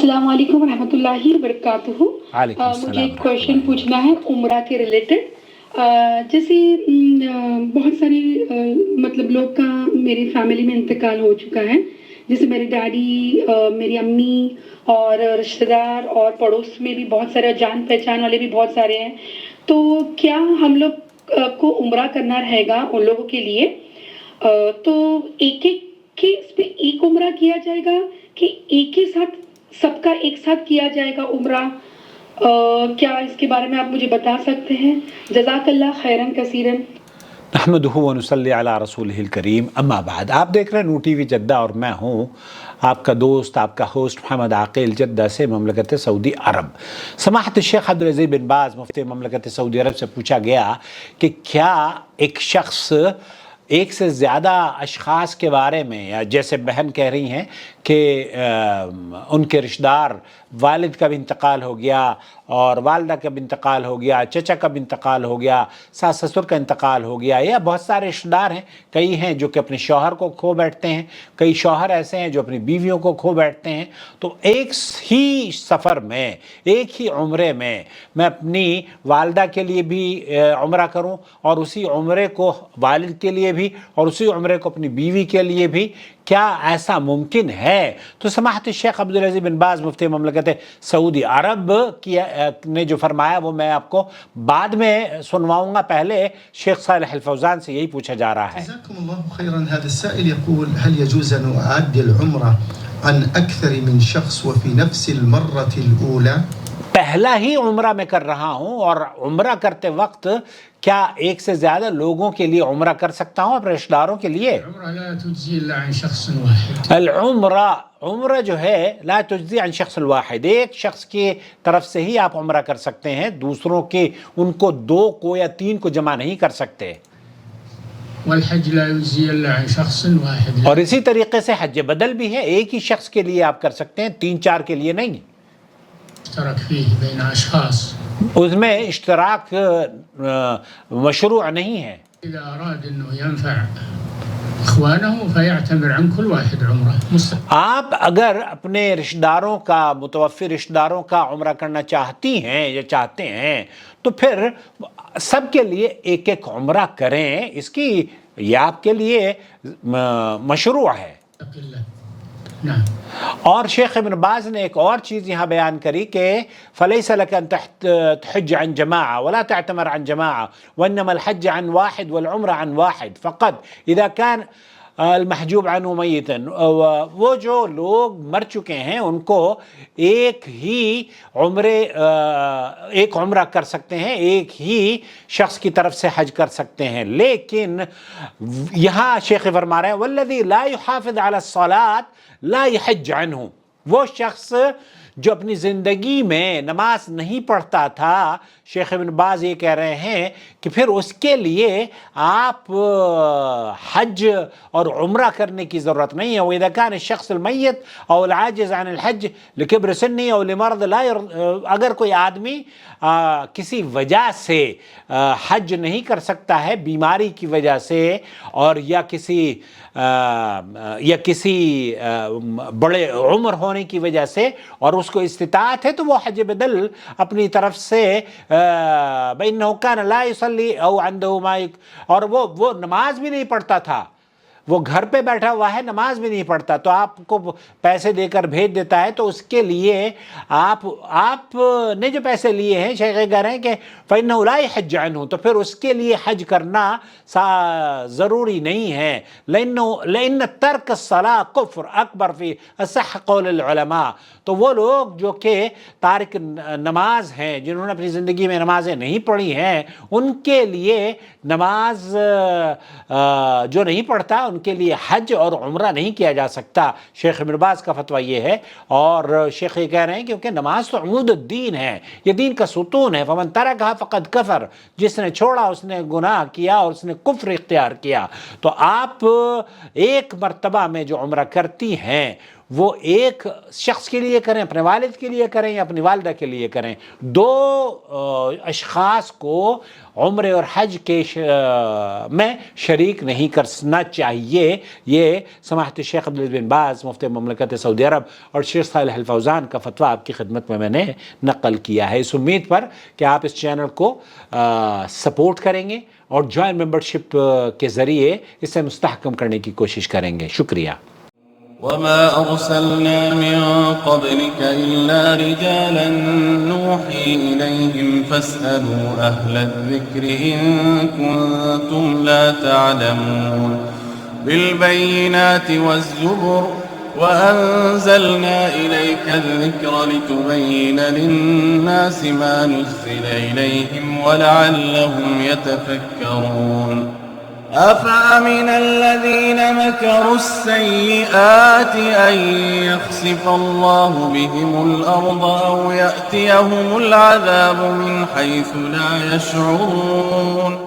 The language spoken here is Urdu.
السلام علیکم ورحمۃ اللہ وبرکاتہ۔ وعلیکم مجھے السلام ایک ورحمۃ کویشچن اللہ پوچھنا ہے عمرہ کے ریلیٹڈ۔ جیسے بہت ساری مطلب لوگ کا میری فیملی میں انتقال ہو چکا ہے، جیسے میرے ڈیڈی، میری امی اور رشتہ دار اور پڑوس میں بھی بہت سارے جان پہچان والے بھی بہت سارے ہیں، تو کیا ہم لوگ کو عمرہ کرنا رہے گا ان لوگوں کے لیے؟ تو ایک ایک کے اس پہ ایک عمرہ کیا جائے گا کہ ایک ہی ساتھ سب کا ایک ساتھ کیا جائے گا عمرہ؟ کیا اس کے بارے میں آپ مجھے بتا سکتے ہیں؟ جزاک اللہ خیرن کثیرن۔ نحمدہ ونصلی علی رسولہ الکریم، اما بعد۔ آپ دیکھ رہے ہیں نو ٹی وی جدہ اور میں ہوں آپ کا دوست، آپ کا ہوسٹ محمد عاقل، جدہ سے مملکت سعودی عرب۔ سماحت الشیخ عبدالعزیز بن باز مفتی مملکت سعودی عرب سے پوچھا گیا کہ کیا ایک شخص ایک سے زیادہ اشخاص کے بارے میں، یا جیسے بہن کہہ رہی ہیں کہ ان کے رشتہ دار والد کا بھی انتقال ہو گیا اور والدہ کا بھی انتقال ہو گیا، چچا کا بھی انتقال ہو گیا، ساس سسر کا انتقال ہو گیا، یا بہت سارے رشتہ دار ہیں، کئی ہیں جو کہ اپنے شوہر کو کھو بیٹھتے ہیں، کئی شوہر ایسے ہیں جو اپنی بیویوں کو کھو بیٹھتے ہیں، تو ایک ہی سفر میں، ایک ہی عمرے میں میں اپنی والدہ کے لیے بھی عمرہ کروں اور اسی عمرے کو والد کے لیے بھی اور اسی عمرے کو اپنی بیوی کے لیے بھی، کیا ایسا ممکن ہے؟ تو سماحت الشیخ عبدالعزیز بن باز مفتی مملکت سعودی عرب نے جو فرمایا وہ میں آپ کو بعد میں سنواؤں گا، پہلے شیخ صالح الفوزان سے یہی پوچھا جا رہا ہے۔ جزاكم الله خيرا. هذا السائل يقول: هل يجوز أن أعدي العمرة عن أكثر من شخص وفي نفس المرة الأولى؟ پہلا ہی عمرہ میں کر رہا ہوں اور عمرہ کرتے وقت کیا ایک سے زیادہ لوگوں کے لیے عمرہ کر سکتا ہوں اپنے رشتہ داروں کے لیے؟ العمرة لا تجزي إلا عن شخص واحد. عمرہ جو ہے لا تجزی عن شخص الواحد، ایک شخص کی طرف سے ہی آپ عمرہ کر سکتے ہیں، دوسروں کے ان کو دو کو یا تین کو جمع نہیں کر سکتے۔ والحج لا يجزي إلا عن شخص واحد. اور اسی طریقے سے حج بدل بھی ہے، ایک ہی شخص کے لیے آپ کر سکتے ہیں، تین چار کے لیے نہیں۔ اشترك فيه بين أشخاص. اس میں اشتراک مشروع نہیں ہے۔ إذا أراد أنه ينفع إخوانه فيعتمر عن كل واحد عمرة. آپ اگر اپنے رشتہ داروں کا، متوفی رشتہ داروں کا عمرہ کرنا چاہتی ہیں یا چاہتے ہیں تو پھر سب کے لیے ایک ایک عمرہ کریں، اس کی یہ آپ کے لیے مشروع ہے۔ نعم. اور شیخ ابن باز نے ایک اور چیز یہاں بیان کری کہ فَلَيْسَ لَكَ أَن تحج عن جماعة ولا تعتمر عن جماعة وإنما الحج عن واحد والعمرة عن واحد فقط إذا كان المحجوب عنه میتا۔ وہ جو لوگ مر چکے ہیں ان کو ایک ہی عمرہ کر سکتے ہیں، ایک ہی شخص کی طرف سے حج کر سکتے ہیں، لیکن یہاں شیخ فرما رہے ہیں والذی لا يحافظ على الصلاة لا يحج عنه، وہ شخص جو اپنی زندگی میں نماز نہیں پڑھتا تھا، شیخ ابن باز یہ کہہ رہے ہیں کہ پھر اس کے لیے آپ حج اور عمرہ کرنے کی ضرورت نہیں ہے۔ وَإِذَا كَانَ الشَّخْصُ الْمَيِّتُ أَوْ الْعَاجِزُ عَنِ الْحَجِّ لِكِبْرِ سِنِّهِ أَوْ لِمَرْضٍ لَا اگر کوئی آدمی کسی وجہ سے حج نہیں کر سکتا ہے، بیماری کی وجہ سے اور یا کسی بڑے عمر ہونے کی وجہ سے، اور اس کو استطاعت ہے، تو وہ حج بدل اپنی طرف سے بِإِنَّهُ كَانَ لَا يُصَلِّي أَوْ عَنْدَهُ مَا، اور وہ نماز بھی نہیں پڑھتا تھا، وہ گھر پہ بیٹھا ہوا ہے، نماز بھی نہیں پڑھتا، تو آپ کو پیسے دے کر بھیج دیتا ہے، تو اس کے لیے آپ نے جو پیسے لیے ہیں، شیخ کہہ رہے ہیں کہ فَإِنَّهُ لَا يَحُجُّ عَنْهُ، تو پھر اس کے لیے حج کرنا ضروری نہیں ہے۔ لَإِنَّ تَرْكَ الصَّلَاةَ كُفْرٌ أَكْبَرُ فِي أَصَحِّ قَوْلِ الْعُلَمَاء، تو وہ لوگ جو کہ تارک نماز ہیں، جنہوں نے اپنی زندگی میں نمازیں نہیں پڑھی ہیں، ان کے لیے نماز جو نہیں پڑھتا ان کے لیے حج اور عمرہ نہیں کیا جا سکتا۔ شیخ ابن باز کا فتویٰ یہ ہے، اور شیخ یہ کہہ رہے ہیں کیونکہ نماز تو عمود الدین ہے، یہ دین کا ستون ہے۔ فمن ترکھا فقد کفر، جس نے چھوڑا اس نے گناہ کیا اور اس نے کفر اختیار کیا۔ تو آپ ایک مرتبہ میں جو عمرہ کرتی ہیں وہ ایک شخص کے لیے کریں، اپنے والد کے لیے کریں یا اپنی والدہ کے لیے کریں، دو اشخاص کو عمرے اور حج کے میں شریک نہیں کرنا چاہیے۔ یہ سماحت الشیخ عبدالعزیز بن باز مفتی مملکت سعودی عرب اور شیخ صالح الفوزان کا فتویٰ آپ کی خدمت میں نے نقل کیا ہے، اس امید پر کہ آپ اس چینل کو سپورٹ کریں گے اور جوائن ممبرشپ کے ذریعے اسے مستحکم کرنے کی کوشش کریں گے۔ شکریہ۔ وما أرسلنا من قبلك إلا رجالا نوحي إليهم فاسألوا أهل الذكر إن كنتم لا تعلمون بالبينات والزبر وأنزلنا إليك الذكر لتبين للناس ما نزل إليهم ولعلهم يتفكرون أفأمن الذين مكروا السيئات أن يخسف الله بهم الأرض أو يأتيهم العذاب من حيث لا يشعرون